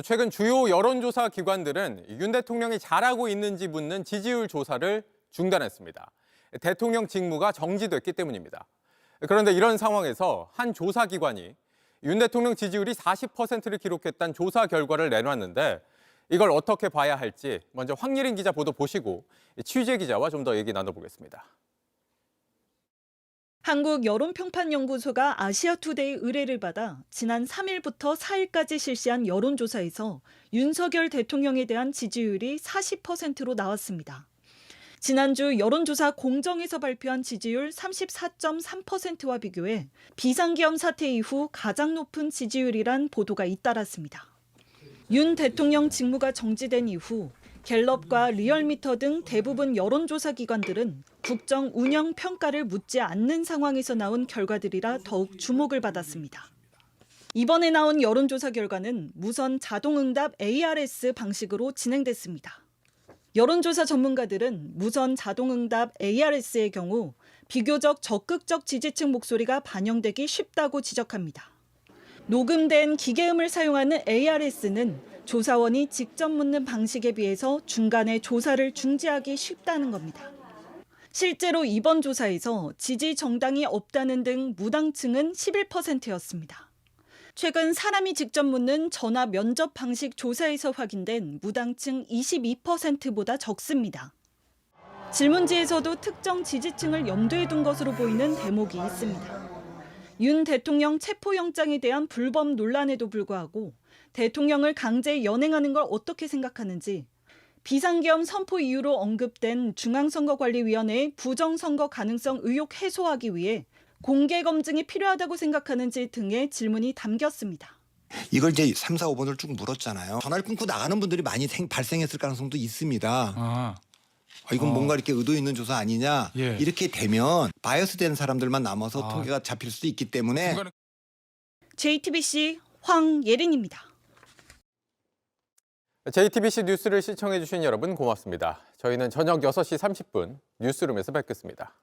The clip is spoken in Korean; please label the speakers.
Speaker 1: 최근 주요 여론조사 기관들은 윤 대통령이 잘하고 있는지 묻는 지지율 조사를 중단했습니다. 대통령 직무가 정지됐기 때문입니다. 그런데 이런 상황에서 한 조사 기관이 윤 대통령 지지율이 40%를 기록했다는 조사 결과를 내놨는데 이걸 어떻게 봐야 할지 먼저 황예린 기자 보도 보시고 취재 기자와 좀 더 얘기 나눠보겠습니다.
Speaker 2: 한국여론평판연구소가 아시아투데이 의뢰를 받아 지난 3일부터 4일까지 실시한 여론조사에서 윤석열 대통령에 대한 지지율이 40%로 나왔습니다. 지난주 여론조사 공정에서 발표한 지지율 34.3%와 비교해 비상계엄 사태 이후 가장 높은 지지율이란 보도가 잇따랐습니다. 윤 대통령 직무가 정지된 이후 갤럽과 리얼미터 등 대부분 여론조사 기관들은 국정 운영 평가를 묻지 않는 상황에서 나온 결과들이라 더욱 주목을 받았습니다. 이번에 나온 여론조사 결과는 무선 자동응답 ARS 방식으로 진행됐습니다. 여론조사 전문가들은 무선 자동응답 ARS의 경우 비교적 적극적 지지층 목소리가 반영되기 쉽다고 지적합니다. 녹음된 기계음을 사용하는 ARS는 조사원이 직접 묻는 방식에 비해서 중간에 조사를 중지하기 쉽다는 겁니다. 실제로 이번 조사에서 지지 정당이 없다는 등 무당층은 11%였습니다. 최근 사람이 직접 묻는 전화 면접 방식 조사에서 확인된 무당층 22%보다 적습니다. 질문지에서도 특정 지지층을 염두에 둔 것으로 보이는 대목이 있습니다. 윤 대통령 체포영장에 대한 불법 논란에도 불구하고 대통령을 강제 연행하는 걸 어떻게 생각하는지, 비상계엄 선포 이유로 언급된 중앙선거관리위원회의 부정선거 가능성 의혹 해소하기 위해 공개 검증이 필요하다고 생각하는지 등의 질문이 담겼습니다.
Speaker 3: 이걸 이제 3, 4, 5번을 쭉 물었잖아요. 전화를 끊고 나가는 분들이 많이 발생했을 가능성도 있습니다. 이건 뭔가 이렇게 의도 있는 조사 아니냐.
Speaker 4: 예.
Speaker 3: 이렇게 되면 바이어스된 사람들만 남아서 통계가 잡힐 수도 있기 때문에.
Speaker 2: JTBC 황예린입니다.
Speaker 1: JTBC 뉴스를 시청해주신 여러분 고맙습니다. 저희는 저녁 6시 30분 뉴스룸에서 뵙겠습니다.